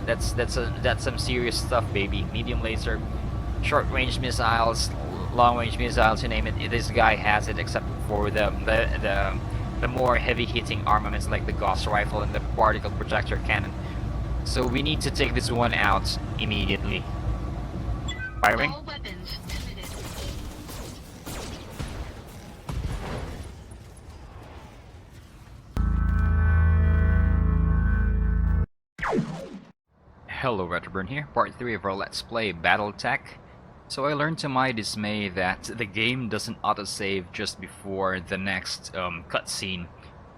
That's some serious stuff, baby. Medium laser, short range missiles, long range missiles, you name it. This guy has it, except for the more heavy hitting armaments like the Gauss rifle and the particle projector cannon. So we need to take this one out immediately. Firing. All weapons committed. Hello, Retroburn here, part 3 of our Let's Play Battletech. So I learned to my dismay that the game doesn't autosave just before the next cutscene.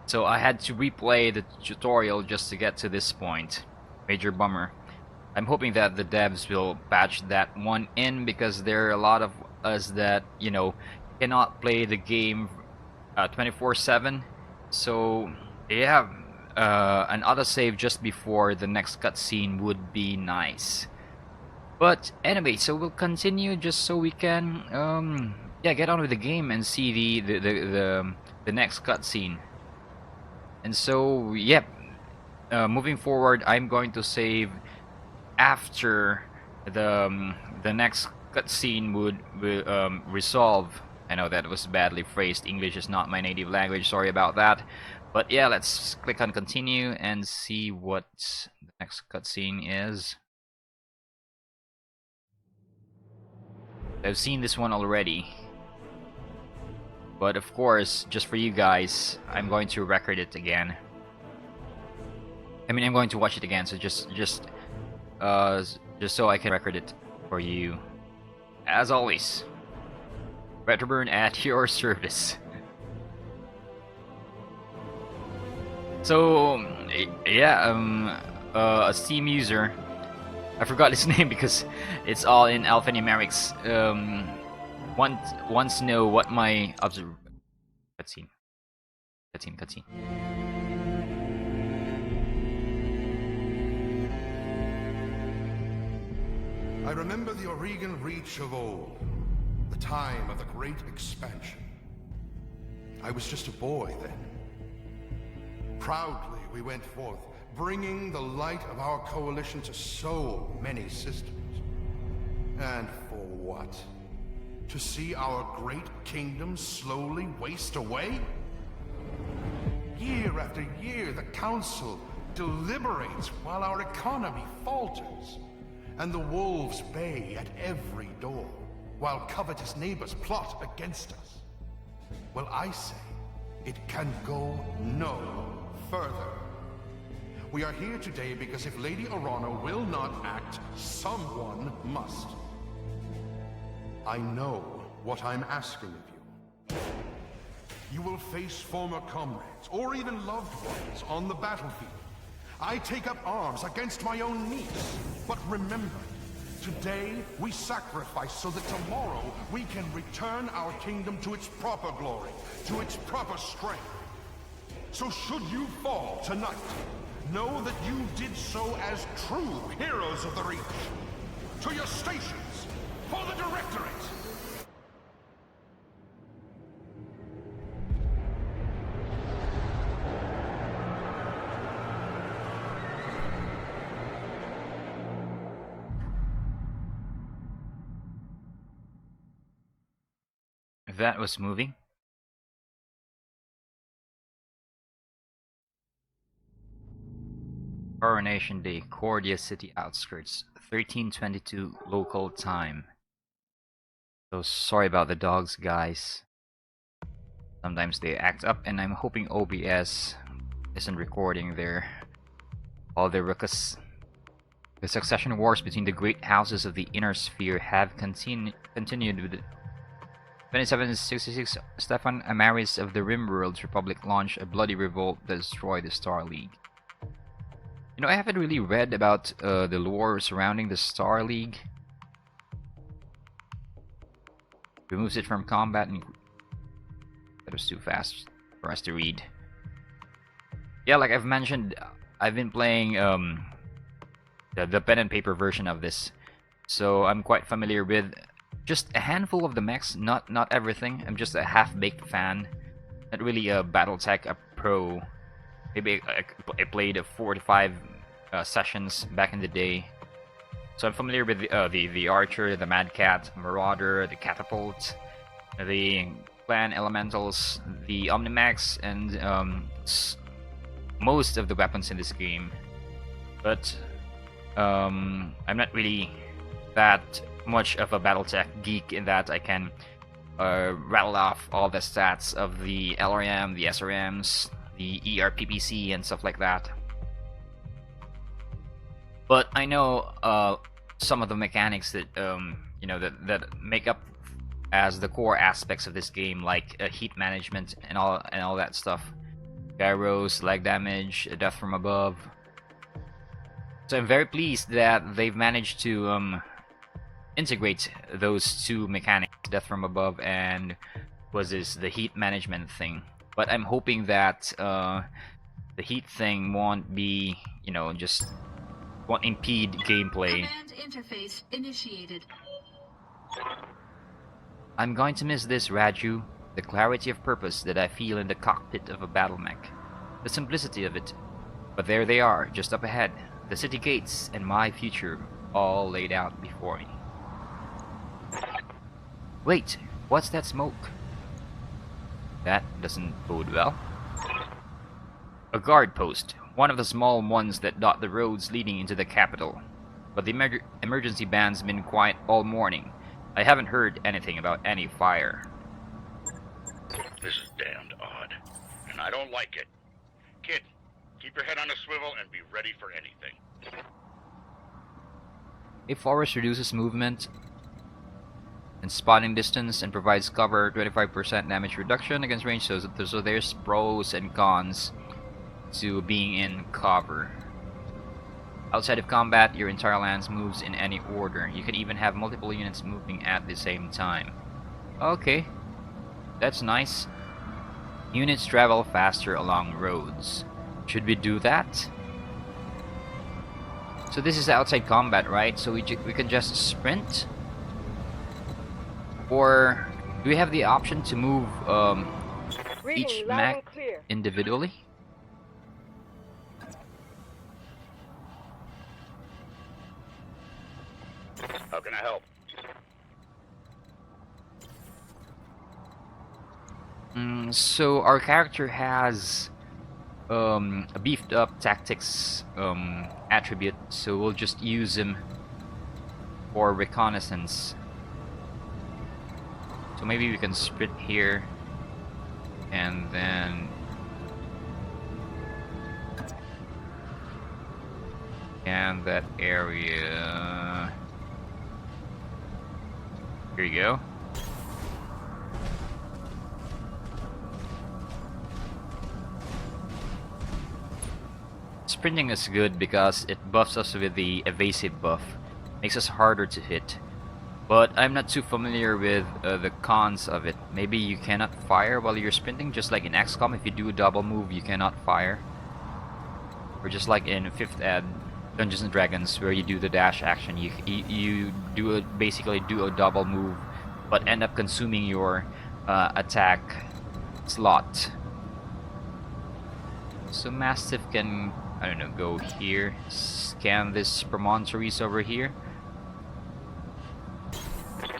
So I had to replay the tutorial just to get to this point. Major bummer. I'm hoping that the devs will patch that one in, because there are a lot of us that, you know, cannot play the game 24/7. So yeah, an autosave just before the next cutscene would be nice. But anyway, so we'll continue just so we can yeah, get on with the game and see the next cutscene. And so yeah, moving forward, I'm going to save after the next cutscene would resolve. I know that was badly phrased. English is not my native language. Sorry about that. But yeah, let's click on continue and see what the next cutscene is. I've seen this one already, but of course, just for you guys, I'm going to record it again. I mean, I'm going to watch it again, so just so I can record it for you. As always, Retroburn at your service. So yeah, a Steam user, I forgot his name because it's all in alphanumerics, wants to know what my cutscene. I remember the Oregon Reach of old, the time of the Great Expansion. I was just a boy then. Proudly we went forth, bringing the light of our coalition to so many systems. And for what? To see our great kingdom slowly waste away? Year after year, the Council deliberates while our economy falters, and the wolves bay at every door, while covetous neighbors plot against us. Well, I say, it can go no further. We are here today because if Lady Arano will not act, someone must. I know what I'm asking of you. You will face former comrades, or even loved ones, on the battlefield. I take up arms against my own niece. But remember, today we sacrifice so that tomorrow we can return our kingdom to its proper glory, to its proper strength. So should you fall tonight, know that you did so as true heroes of the Reach. To your stations, for the Directorate! That was moving. Coronation Day, Cordia City outskirts, 13:22 local time. So sorry about the dogs, guys. Sometimes they act up, and I'm hoping OBS isn't recording all their ruckus. The succession wars between the great houses of the Inner Sphere have continued with 2766. Stefan Amaris of the Rimworld's Republic launched a bloody revolt that destroyed the Star League. You know, I haven't really read about the lore surrounding the Star League. Removes it from combat, and that was too fast for us to read. Yeah, like I've mentioned, I've been playing the pen and paper version of this, so I'm quite familiar with just a handful of the mechs, not everything. I'm just a half-baked fan, not really a Battletech, a pro. Maybe I played 4 to 5 sessions back in the day. So I'm familiar with the Archer, the Mad Cat, Marauder, the Catapult, the Clan Elementals, the Omnimax, and most of the weapons in this game. But I'm not really that much of a Battletech geek in that I can rattle off all the stats of the LRM, the SRMs, the ERPPC, and stuff like that. But I know some of the mechanics that you know that make up as the core aspects of this game, like heat management and all that stuff, gyros, lag damage, death from above. So I'm very pleased that they've managed to integrate those two mechanics, death from above and the heat management thing. But I'm hoping that the heat thing won't be, you know, just won't impede gameplay. Command interface initiated. I'm going to miss this, Raju. The clarity of purpose that I feel in the cockpit of a battle mech. The simplicity of it. But there they are, just up ahead. The city gates and my future all laid out before me. Wait, what's that smoke? That doesn't bode well. A guard post. One of the small ones that dot the roads leading into the capital. But the emergency band's been quiet all morning. I haven't heard anything about any fire. This is damned odd, and I don't like it. Kid, keep your head on a swivel and be ready for anything. A forest reduces movement and spotting distance and provides cover, 25% damage reduction against range, so there's pros and cons to being in cover. Outside of combat, your entire lance moves in any order. You can even have multiple units moving at the same time. Okay, that's nice. Units travel faster along roads. Should we do that? So this is outside combat, right? So we can just sprint? Or do we have the option to move each mech individually? How can I help? So our character has a beefed up tactics attribute, so we'll just use him for reconnaissance. So maybe we can sprint here and then scan that area. Here you go. Sprinting is good because it buffs us with the evasive buff, makes us harder to hit. But I'm not too familiar with the cons of it. Maybe you cannot fire while you're sprinting, just like in XCOM. If you do a double move, you cannot fire. Or just like in 5th Ed, Dungeons and Dragons, where you do the dash action, you basically do a double move, but end up consuming your attack slot. So Mastiff can, I don't know, go here, scan this promontories over here.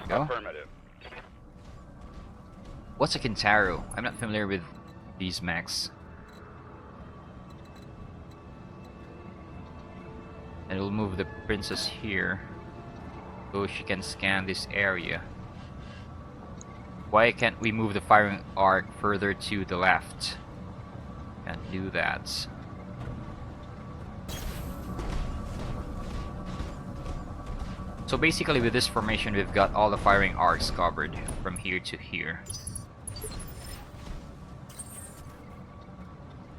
Go. Affirmative. What's a Kintaro? I'm not familiar with these mechs. And we'll move the princess here so she can scan this area. Why can't we move the firing arc further to the left? Can't do that. So basically with this formation we've got all the firing arcs covered from here to here.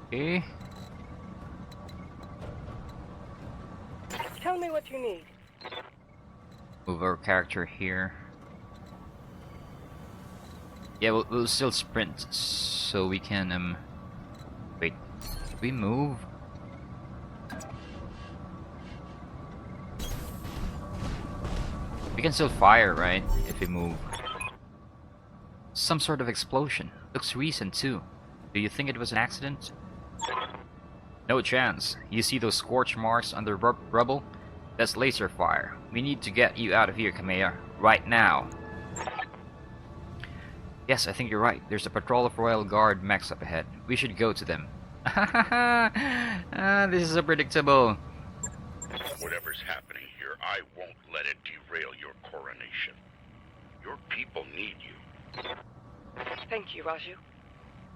Okay. Tell me what you need. Move our character here. Yeah, we'll still sprint so we can wait. Did we move? We can still fire, right? If we move. Some sort of explosion. Looks recent too. Do you think it was an accident? No chance. You see those scorch marks on the rubble? That's laser fire. We need to get you out of here, Kamea. Right now. Yes, I think you're right. There's a patrol of Royal Guard mechs up ahead. We should go to them. This is so predictable. Whatever's happening here, I won't let it derail your coronation. Your people need you. Thank you, Raju.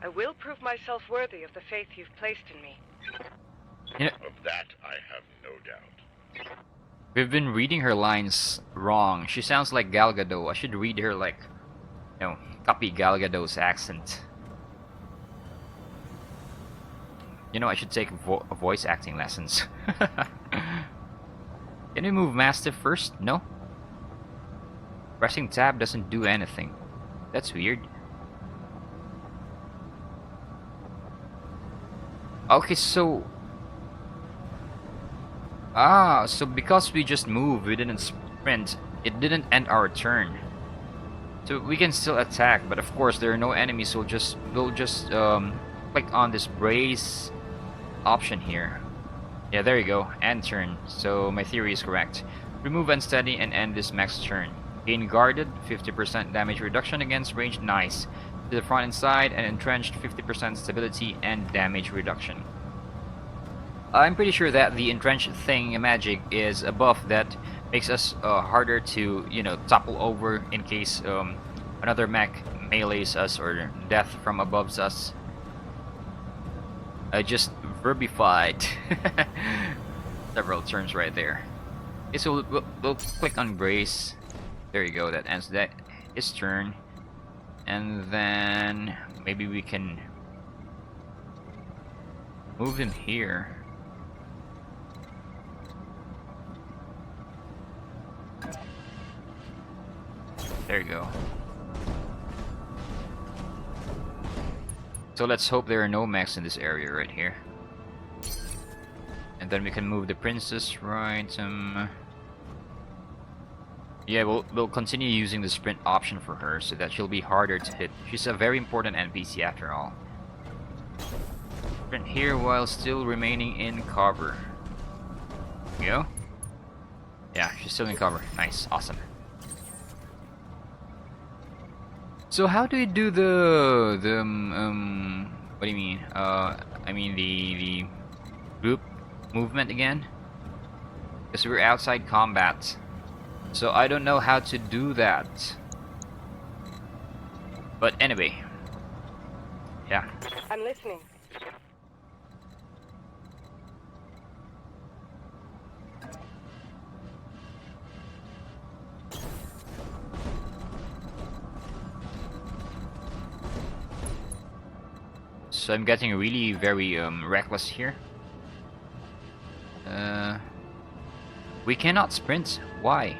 I will prove myself worthy of the faith you've placed in me. You know, Of that, I have no doubt. we've been reading her lines wrong. She sounds like Gal Gadot. I should read her like, copy Gal Gadot's accent. I should take voice acting lessons. Can we move Mastiff first? No? Pressing tab doesn't do anything. That's weird. Okay, so... so because we just moved, we didn't sprint, it didn't end our turn. So we can still attack, but of course there are no enemies, so we'll just click on this brace option here. Yeah, there you go, end turn. So my theory is correct. Remove unsteady and end this max turn. Gain guarded, 50% damage reduction against range, nice. To the front and side, and entrenched 50% stability and damage reduction. I'm pretty sure that the entrenched thing magic is a buff that makes us harder to, topple over in case another mech melees us or death from above us. I just verbified several terms right there. Okay, so we'll click on brace. There you go, that ends his turn. And then maybe we can move him here. There you go. So let's hope there are no mechs in this area right here. And then we can move the princess right. Yeah, we'll continue using the sprint option for her so that she'll be harder to hit. She's a very important NPC after all. Sprint here while still remaining in cover. There you go. Yeah, she's still in cover. Nice, awesome. So how do you do the what do you mean? I mean the group movement again? Because we're outside combat. So I don't know how to do that. But anyway. Yeah. I'm listening. So I'm getting really very reckless here. We cannot sprint. Why?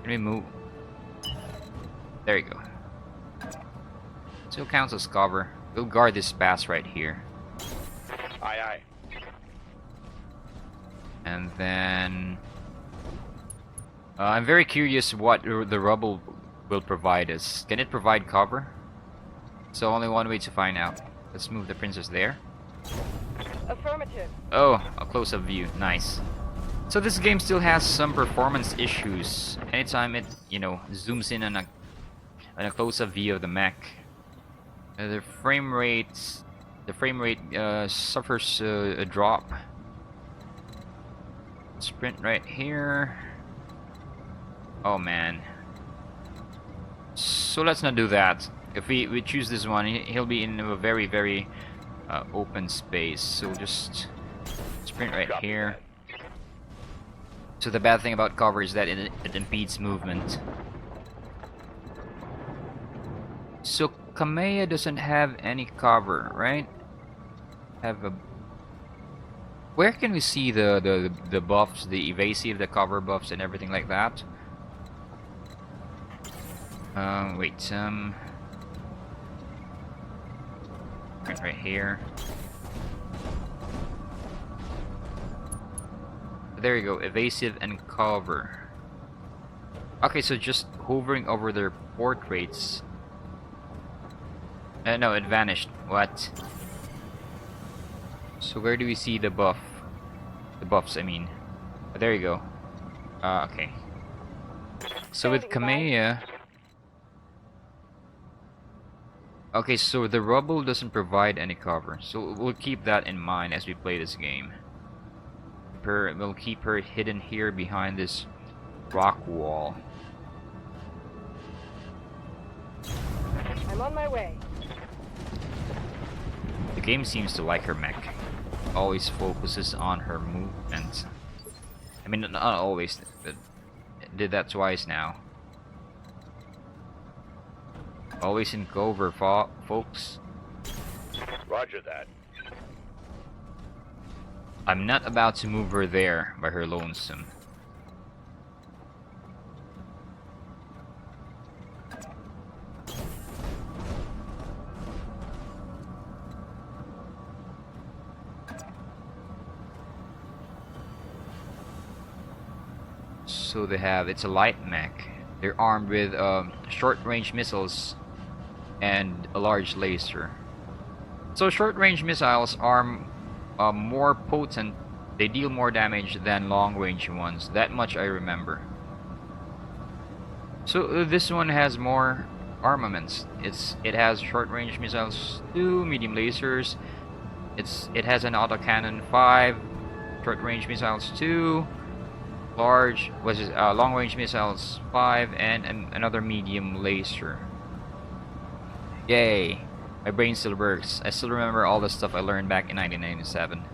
Can we move? There you go. Still counts as cover. We'll guard this pass right here. Aye, aye. And then... I'm very curious what the rubble will provide us. Can it provide cover? So only one way to find out. Let's move the princess there. Affirmative. Oh, a close-up view. Nice. So this game still has some performance issues. Anytime it, zooms in on a close-up view of the mech, the frame rate suffers a drop. Sprint right here. Oh man. So let's not do that. If we choose this one, he'll be in a very, very open space. So just sprint right here. So the bad thing about cover is that it impedes movement. So Kamea doesn't have any cover, right? Where can we see the buffs, the evasive, the cover buffs, and everything like that? Wait, right here. There you go, evasive and cover. Okay, so just hovering over their portraits. No, it vanished. What? So where do we see the buff? The buffs, I mean. Oh, there you go. Okay. So with Kamea... Okay, so the rubble doesn't provide any cover. So we'll keep that in mind as we play this game. We'll keep her hidden here behind this rock wall. I'm on my way. The game seems to like her mech. Always focuses on her movement. I mean, not always, but it did that twice now. Always in cover, folks. Roger that. I'm not about to move her there by her lonesome. So they have, it's a light mech. They're armed with short-range missiles and a large laser. So short-range missiles are more potent. They deal more damage than long-range ones. That much I remember. So this one has more armaments. It has short-range missiles 2, medium lasers. It has an autocannon 5, short-range missiles 2, long-range missiles 5, and another medium laser. Yay! My brain still works. I still remember all the stuff I learned back in 1997.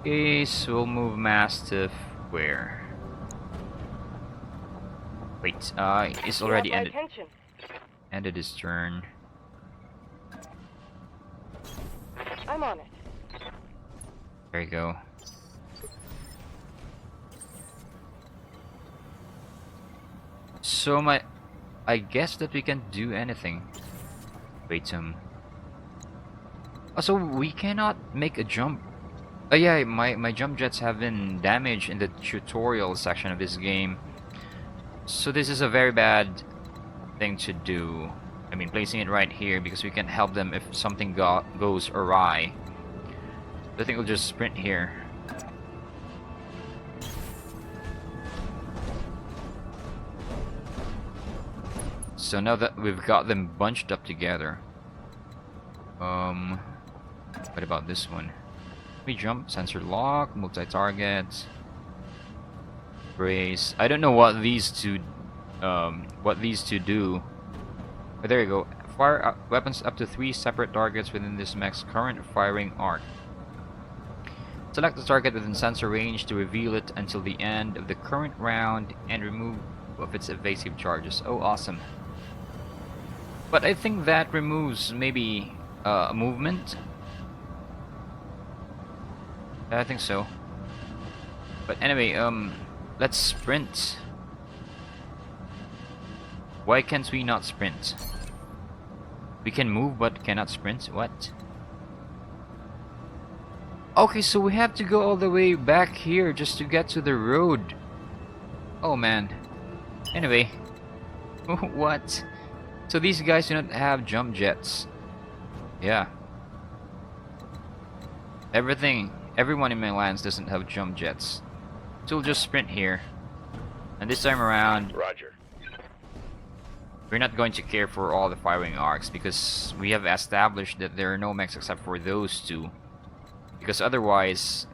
Okay, so we'll move Mastiff where? Wait, it's already ended. Ended his turn. I'm on it. There you go. So I guess that we can't do anything. Wait, so we cannot make a jump. Oh yeah, my jump jets have been damaged in the tutorial section of this game. So this is a very bad thing to do. I mean, placing it right here because we can help them if something goes awry. I think we'll just sprint here. So now that we've got them bunched up together, what about this one? We jump, sensor lock, multi-target, brace. I don't know what these two do. But there you go. Fire weapons up to 3 separate targets within this mech's current firing arc. Select the target within sensor range to reveal it until the end of the current round and remove of its evasive charges. Oh, awesome. But I think that removes maybe movement. I think so. But anyway, let's sprint. Why can't we not sprint? We can move but cannot sprint? What? Okay, so we have to go all the way back here just to get to the road. Oh man. Anyway. What? So these guys do not have jump jets. Yeah. Everyone in my lands doesn't have jump jets. So we'll just sprint here. And this time around, Roger. we're not going to care for all the firing arcs because we have established that there are no mechs except for those two. Because otherwise,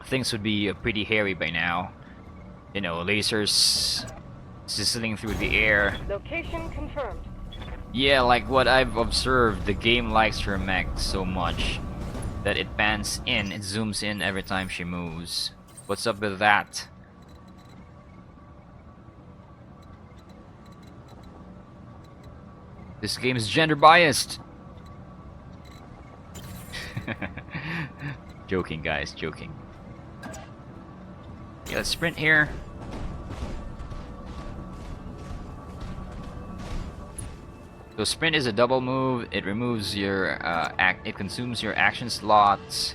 things would be pretty hairy by now. You know, lasers sizzling through the air. Location confirmed. Yeah, like what I've observed, the game likes her mech so much that it pans in, it zooms in every time she moves. What's up with that? This game is gender biased! Joking, guys, joking. Okay, let's sprint here. So sprint is a double move. It removes your it consumes your action slots.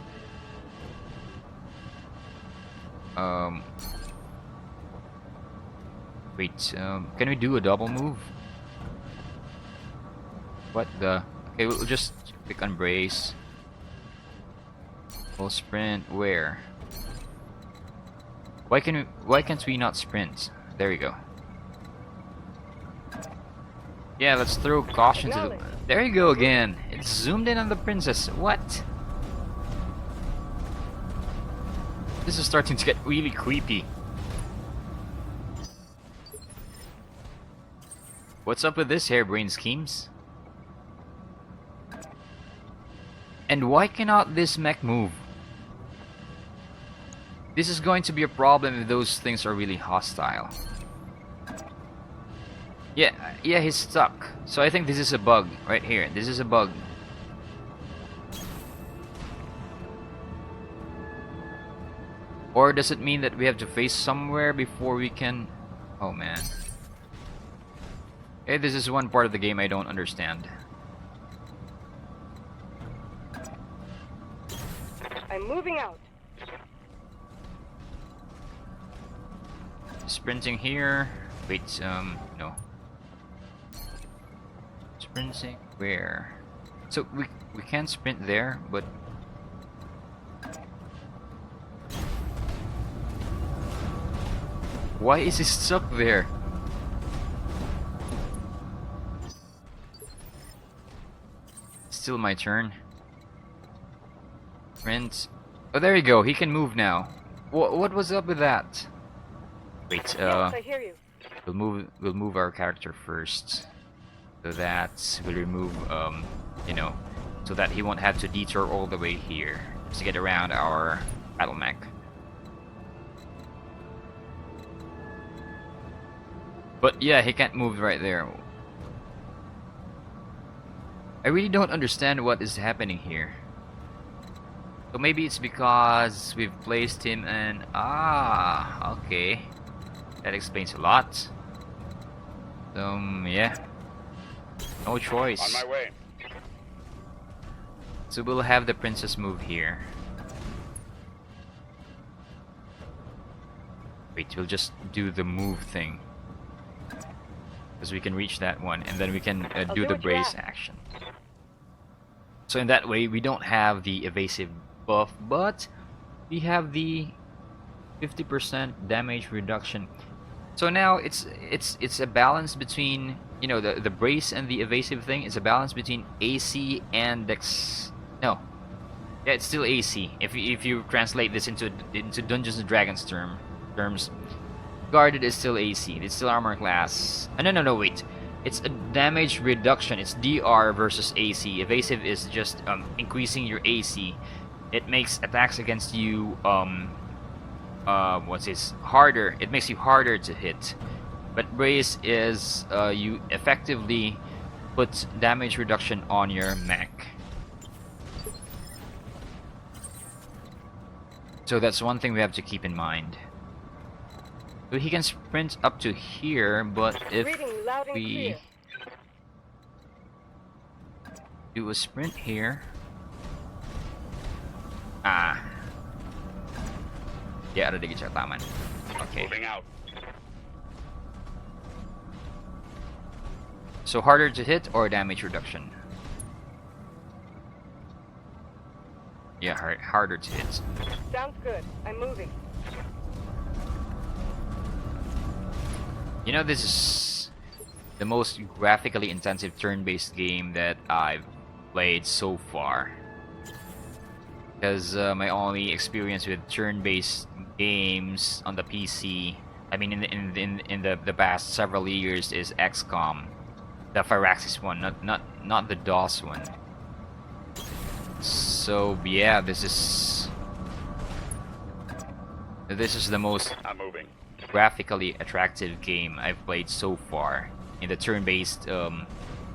Wait, can we do a double move? What the? Okay, we'll just Click on brace. We'll sprint where? Why can't we not sprint? There we go. Yeah, let's throw caution to the... There you go again. It's zoomed in on the princess. What? This is starting to get really creepy. What's up with this harebrained schemes? And why cannot this mech move? This is going to be a problem if those things are really hostile. Yeah, he's stuck. So I think this is a bug right here. This is a bug. Or does it mean that we have to face somewhere before we can... Oh man. Hey, this is one part of the game I don't understand. I'm moving out. Sprinting here. Wait, no. Sprinting where? So we can't sprint there, but why is he stuck there? Still my turn. Sprint. Oh, there you go. He can move now. What was up with that? Wait. Yes, I hear you. We'll move our character first, so that we'll remove you know, so that he won't have to detour all the way here to get around our battle mech. But yeah, he can't move right there. I really don't understand what is happening here. So maybe it's because we've placed him in... Ah, okay. That explains a lot. Yeah. No choice. On my way. So we'll have the princess move here. Wait, we'll just do the move thing. Because we can reach that one, and then we can do the brace action. So in that way, we don't have the evasive buff, but we have the 50% damage reduction. So now it's a balance between, you know, the brace and the evasive thing. It's a balance between AC and Dex. No, yeah, it's still AC. If you translate this into Dungeons and Dragons terms, guarded is still AC. It's still armor class. No, wait. It's a damage reduction. It's DR versus AC. Evasive is just increasing your AC. It makes attacks against you harder. It makes you harder to hit. But brace is you effectively put damage reduction on your mech. So that's one thing we have to keep in mind. So he can sprint up to here, but if we do a sprint here... Ah. Ya, ada di kecil taman. Okay. Moving out. So harder to hit or damage reduction? Yeah, harder to hit. Sounds good. I'm moving. You know, this is the most graphically intensive turn-based game that I've played so far. Because my only experience with turn-based games on the PC, I mean in the past several years, is XCOM, the Firaxis one, not the DOS one. So yeah, this is the most I'm moving. graphically attractive game I've played so far in the turn-based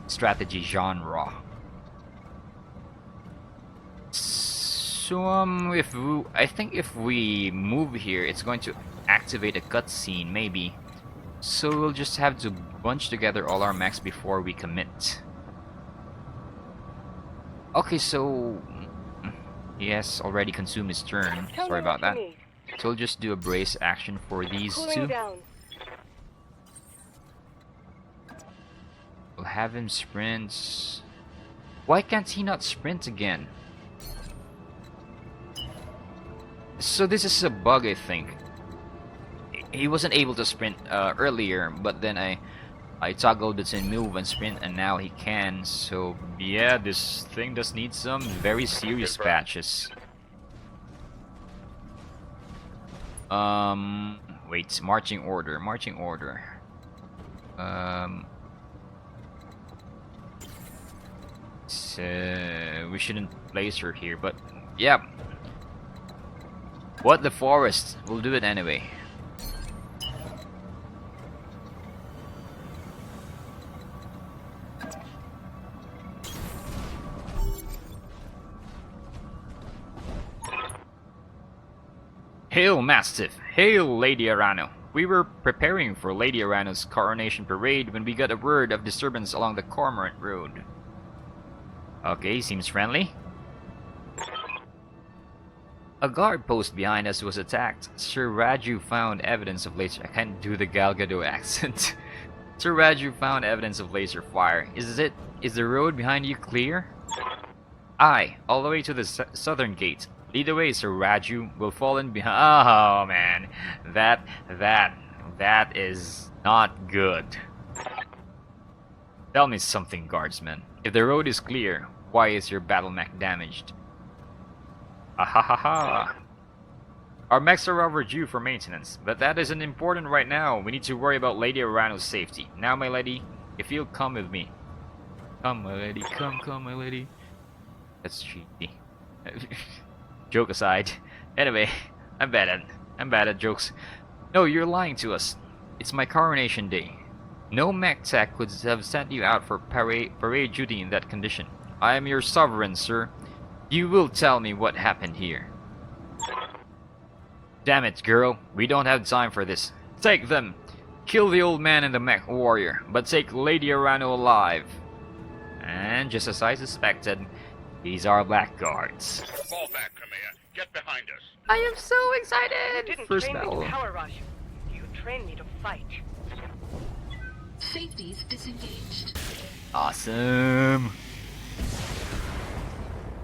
strategy genre. So I think if we move here, it's going to activate a cutscene, maybe. So we'll just have to bunch together all our mechs before we commit. Okay, so he has already consumed his turn. Sorry about that. So we'll just do a brace action for these two. We'll have him sprint Why can't he not sprint again? So this is a bug, I think. He wasn't able to sprint earlier, but then I toggled between move and sprint, and now he can. So yeah, this thing does need some very serious patches. Wait, marching order. So we shouldn't place her here, but yeah. What the forest? We'll do it anyway. Hail, Mastiff! Hail, Lady Arano! We were preparing for Lady Arano's Coronation parade when we got a word of disturbance along the Cormorant Road. Okay, seems friendly. A guard post behind us was attacked. Sir Raju found evidence of laser... I can't do the Gal Gadot accent. Sir Raju found evidence of laser fire. Is the road behind you clear? Aye, all the way to the southern gate. Lead the way, Sir Raju. We'll fall in behind. Oh man, that is not good. Tell me something, guardsman. If the road is clear, why is your battle mech damaged? Ahahaha. Our mechs are overdue for maintenance, but that isn't important right now. We need to worry about Lady Arano's safety. Now, my lady, if you'll come with me. Come, my lady. Come, my lady. That's cheeky. Joke aside. Anyway, I'm bad at jokes. No, you're lying to us. It's my coronation day. No mech tech could have sent you out for parade duty in that condition. I am your sovereign, sir. You will tell me what happened here. Damn it, girl. We don't have time for this. Take them. Kill the old man and the mech warrior, but take Lady Arano alive. And just as I suspected, these are blackguards. Fall back, Kamea. Get behind us. I am so excited! You didn't First train battle. me to power rush. You trained me to fight. Safeties disengaged. Awesome.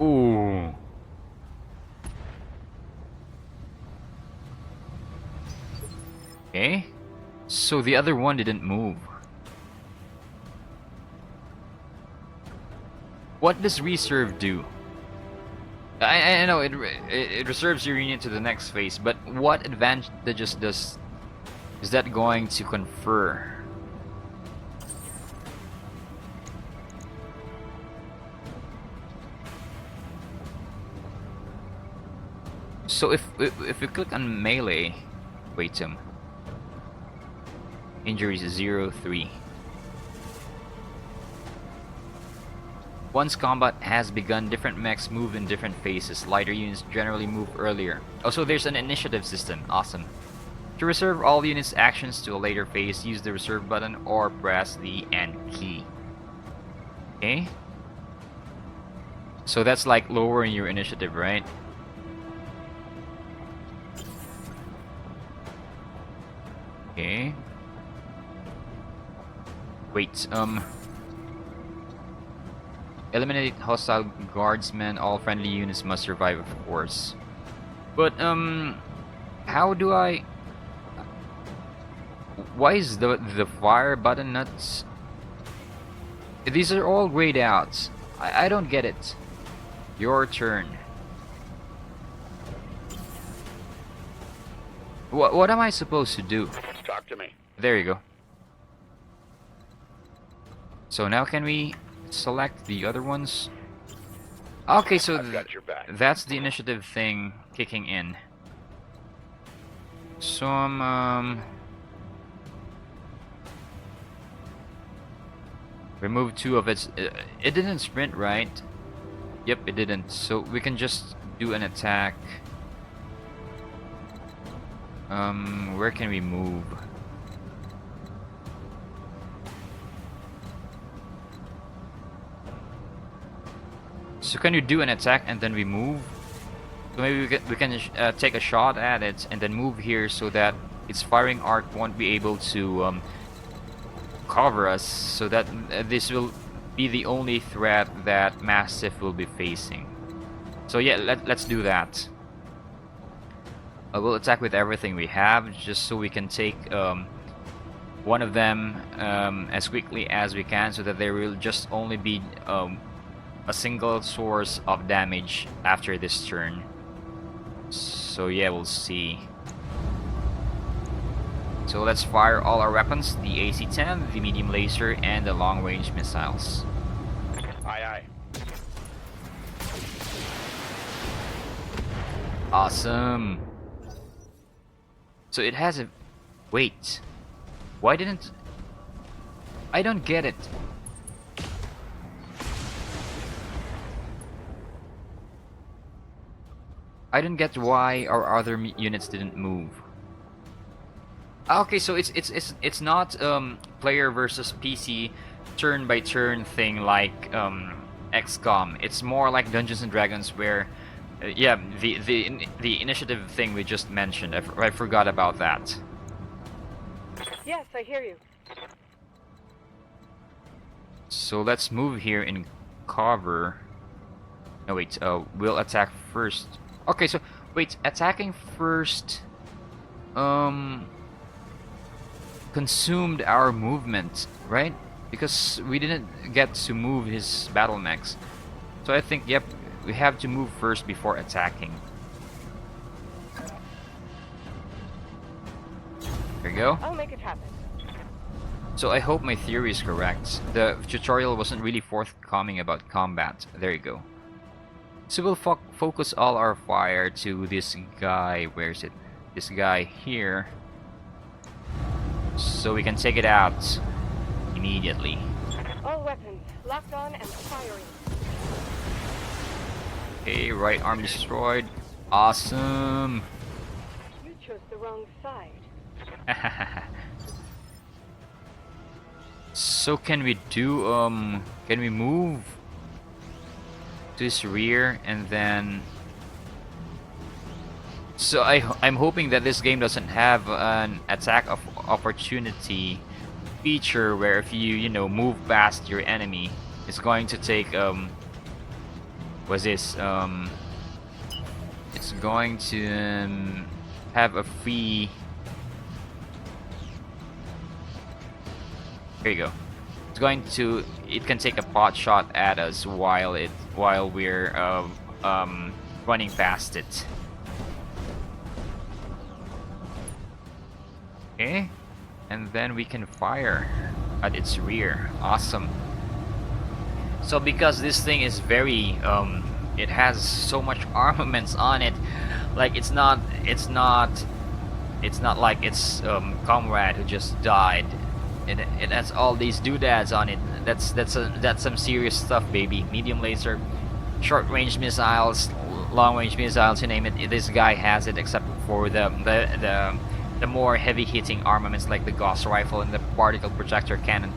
Ooh. Okay. So the other one didn't move. What does reserve do? I know it reserves your unit to the next phase, but what advantages is that going to confer? So if we click on melee, wait injuries 0-3. Once combat has begun, different mechs move in different phases. Lighter units generally move earlier. Also, there's an initiative system. Awesome. To reserve all units' actions to a later phase, use the reserve button or press the N key. Okay. So that's like lowering your initiative, right? Okay. Wait, eliminate hostile guardsmen. All friendly units must survive, of course. But, how do I... Why is the fire button not... These are all grayed out. I don't get it. Your turn. What am I supposed to do? Talk to me. There you go. So now can we select the other ones? Okay, so I've got your back. that's the initiative thing kicking in. So remove 2 of its... it didn't sprint, right? Yep, it didn't. So we can just do an attack. Where can we move? So can you do an attack and then we move? So maybe we can take a shot at it and then move here so that its firing arc won't be able to cover us, so that this will be the only threat that Mastiff will be facing. So yeah, let's do that. We'll attack with everything we have, just so we can take one of them as quickly as we can, so that there will just only be a single source of damage after this turn. So yeah, we'll see. So let's fire all our weapons, the AC-10, the medium laser, and the long-range missiles. Aye, aye. Awesome. So it has a... Wait. Why didn't... I don't get it. I don't get why our other units didn't move. Okay, so it's not player versus PC turn by turn thing like XCOM. It's more like Dungeons and Dragons, where yeah, the initiative thing we just mentioned. I forgot about that. Yes, I hear you. So let's move here in cover. No wait, we'll attack first. Okay, so wait, attacking first consumed our movement, right? Because we didn't get to move his battle mechs. So I think, yep, we have to move first before attacking. There you go. I'll make it happen. So I hope my theory is correct. The tutorial wasn't really forthcoming about combat. There you go. So we'll focus all our fire to this guy. Where is it? This guy here. So we can take it out immediately. All weapons locked on and firing. Okay, right arm destroyed. Awesome. You chose the wrong side. So can we do can we move to his rear and then... So I'm hoping that this game doesn't have an attack of opportunity feature where if you know, move past your enemy, it's going to take what's this, it's going to have a free... There you go. It's going to... It can take a pot shot at us while we're running past it. Okay, and then we can fire at its rear. Awesome. So because this thing is very it has so much armaments on it, like it's not like it's Comrade who just died. It has all these doodads on it. That's some serious stuff, baby. Medium laser, short range missiles, long range missiles, you name it. This guy has it, except for the more heavy hitting armaments like the Gauss rifle and the particle projector cannon.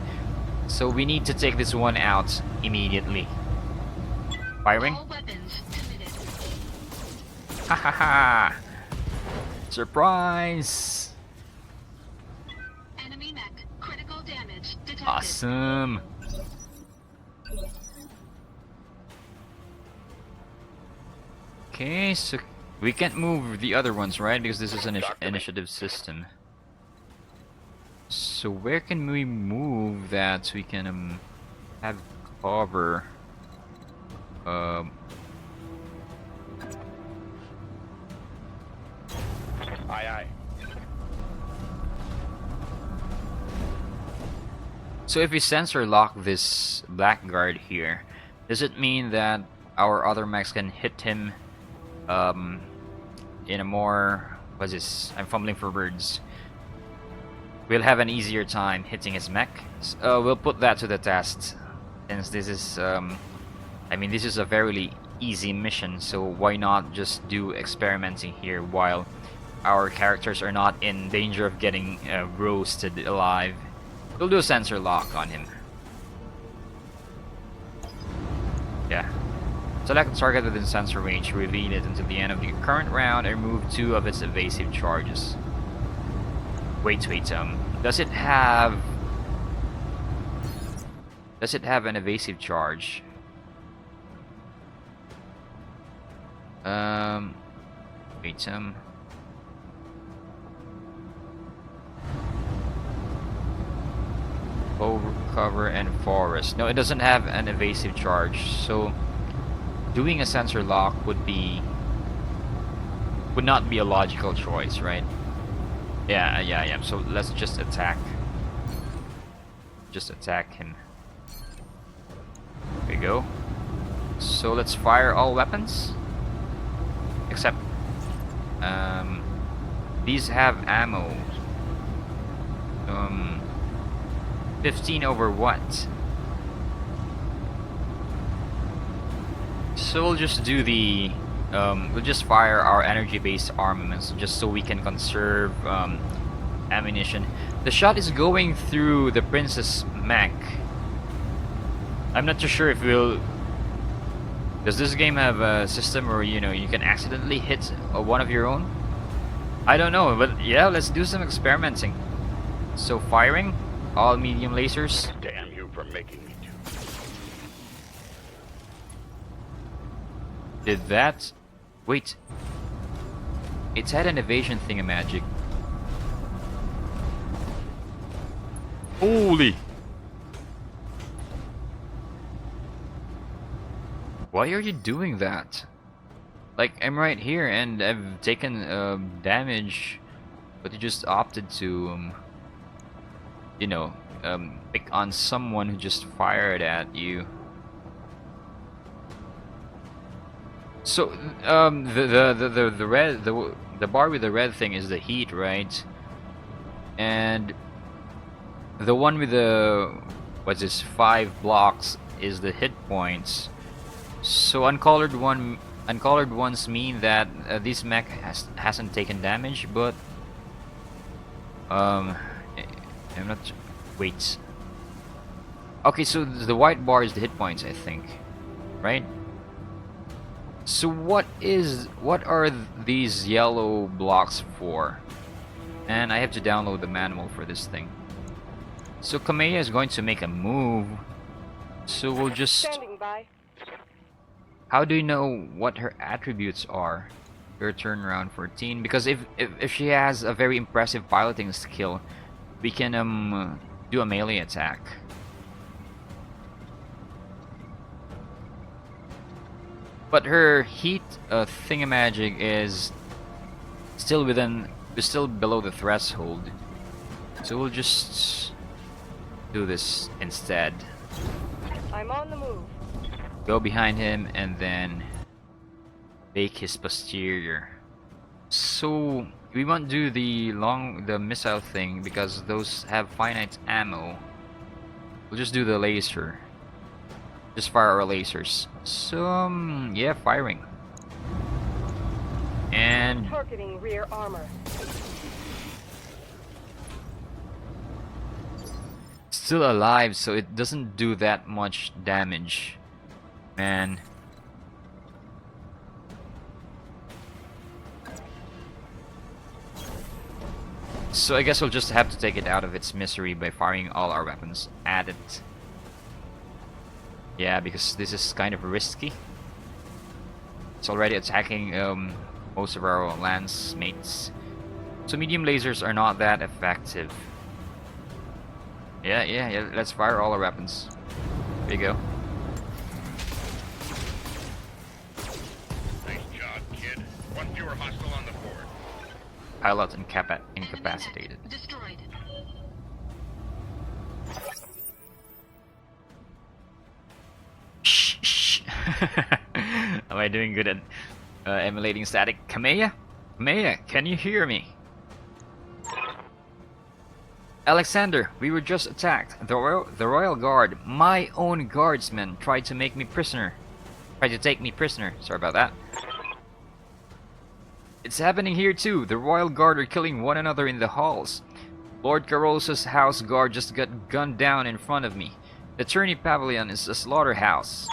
So we need to take this one out immediately. Firing. All weapons committed. Ha ha ha! Surprise! Enemy mech. Critical damage detected. Awesome! Okay, so we can't move the other ones, right? Because this is an initiative system. So where can we move that so we can have cover? Aye, aye. So if we sensor lock this blackguard here, does it mean that our other mechs can hit him in a more... what's this? I'm fumbling for words. We'll have an easier time hitting his mech. So, we'll put that to the test, since this is I mean, this is a very easy mission, so why not just do experimenting here while our characters are not in danger of getting roasted alive. We'll do a sensor lock on him. Yeah. Select target within sensor range, reveal it until the end of the current round, and remove 2 of its evasive charges. Wait, does it have Does it have an evasive charge? Wait, cover and forest. No, it doesn't have an evasive charge, so doing a sensor lock would not be a logical choice, right? Yeah. So let's just attack. Just attack him. There we go. So let's fire all weapons. Except these have ammo. 15 over what? So we'll just do the we'll just fire our energy-based armaments just so we can conserve ammunition. The shot is going through the Princess mech. I'm not too sure if we'll... Does this game have a system where, you know, you can accidentally hit one of your own? I don't know, but yeah, let's do some experimenting. So firing, all medium lasers. Damn you for making me do. Did that? Wait. It's had an evasion thingamagic. Holy! Why are you doing that? Like, I'm right here and I've taken damage, but you just opted to, you know, pick on someone who just fired at you. So, the bar with the red thing is the heat, right? And the one with the, what's this, 5 blocks is the hit points. So uncolored ones mean that this mech hasn't taken damage, but I'm not. Wait. Okay, so the white bar is the hit points, I think, right? So what are these yellow blocks for? And I have to download the manual for this thing. So Kamea is going to make a move. So we'll just... Standing by. How do you know what her attributes are? Your turnaround 14. Because if she has a very impressive piloting skill, we can do a melee attack. But her heat thingamagic is still below the threshold. So we'll just do this instead. I'm on the move. Go behind him and then bake his posterior. So we won't do the missile thing because those have finite ammo. We'll just do the laser. Just fire our lasers. So yeah, firing. And Targeting rear armor. still alive, so it doesn't do that much damage. Man. So I guess we'll just have to take it out of its misery by firing all our weapons at it. Yeah, because this is kind of risky. It's already attacking most of our lance mates. So medium lasers are not that effective. Yeah, let's fire all our weapons. There you go. Nice job, kid. One fewer hostile on the board. Pilot incapacitated. Destroyed. Shh. Am I doing good at emulating static? Kamea? Kamea, can you hear me? Alexander, we were just attacked. The Royal Guard, my own guardsmen, tried to take me prisoner. Sorry about that. It's happening here too. The Royal Guard are killing one another in the halls. Lord Carolus' house guard just got gunned down in front of me. The tourney pavilion is a slaughterhouse.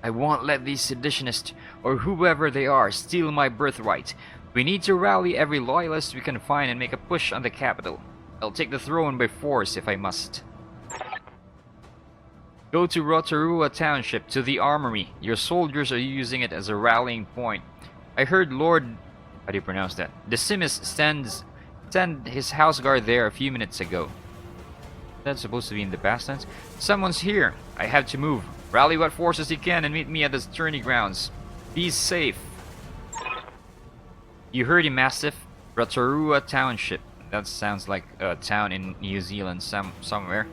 I won't let these seditionists, or whoever they are, steal my birthright. We need to rally every loyalist we can find and make a push on the capital. I'll take the throne by force if I must. Go to Rotorua Township, to the armory. Your soldiers are using it as a rallying point. I heard Lord... How do you pronounce that? Decimus send his house guard there a few minutes ago. That's supposed to be in the past tense. Someone's here. I have to move. Rally what forces you can and meet me at the tourney grounds. Be safe. You heard him, Mastiff. Rotorua Township. That sounds like a town in New Zealand somewhere.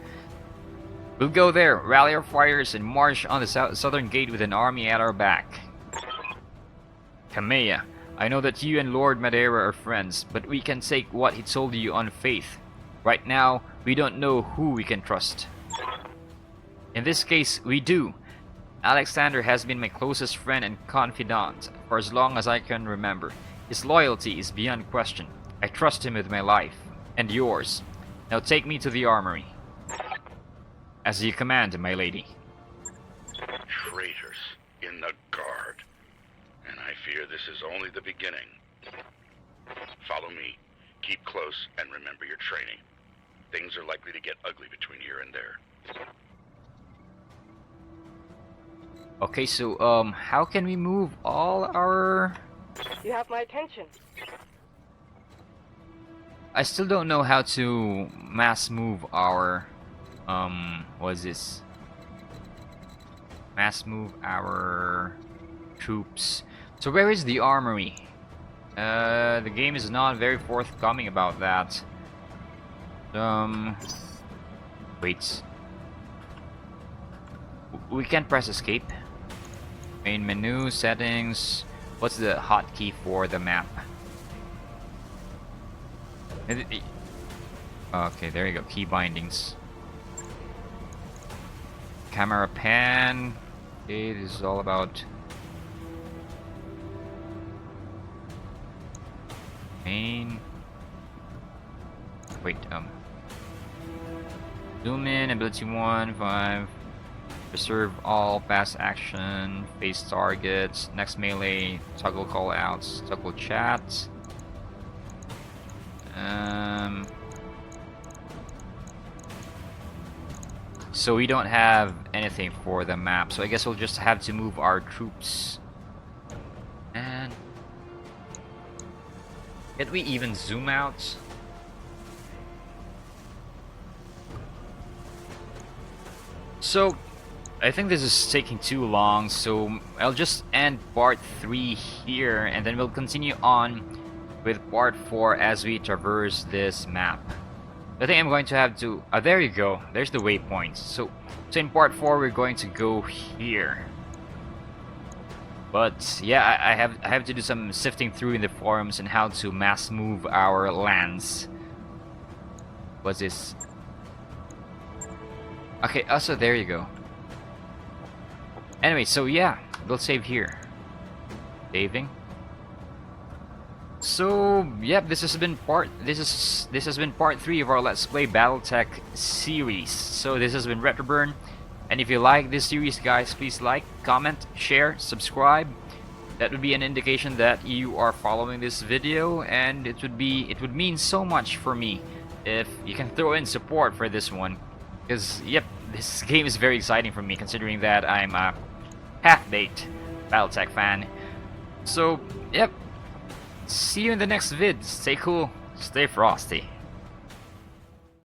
We'll go there, rally our fighters, and march on the southern gate with an army at our back. Kamea, I know that you and Lord Madeira are friends, but we can take what he told you on faith. Right now, we don't know who we can trust. In this case, we do. Alexander has been my closest friend and confidant for as long as I can remember. His loyalty is beyond question. I trust him with my life, and yours. Now take me to the armory. As you command, my lady. Traitors in the guard. And I fear this is only the beginning. Follow me. Keep close and remember your training. Things are likely to get ugly between here and there. Okay, so how can we move all our... You have my attention. I still don't know how to mass move our what is this? Mass move our troops. So where is the armory? The game is not very forthcoming about that. Wait. We can press escape. Main menu, settings. What's the hotkey for the map? Okay, there you go. Key bindings. Camera pan. Okay, this is all about main. Wait, zoom in, ability 1, 5. Preserve all past action, face targets, next melee, toggle callouts, toggle chats. So we don't have anything for the map, so I guess we'll just have to move our troops. And can we even zoom out? So I think this is taking too long, so I'll just end part 3 here, and then we'll continue on with part 4 as we traverse this map. I think I'm going to have to... there you go. There's the waypoint. So in part 4 we're going to go here. But yeah, I have to do some sifting through in the forums and how to mass move our lands. What's this? Okay, also there you go. Anyway, so yeah, we'll save here. Saving. So yep, this has been part 3 of our Let's Play Battletech series. So this has been Retroburn, and if you like this series, guys, please like, comment, share, subscribe. That would be an indication that you are following this video, and it would mean so much for me if you can throw in support for this one. Because yep, this game is very exciting for me, considering that I'm a half-baked Battletech fan. So yep. See you in the next vid. Stay cool, stay frosty.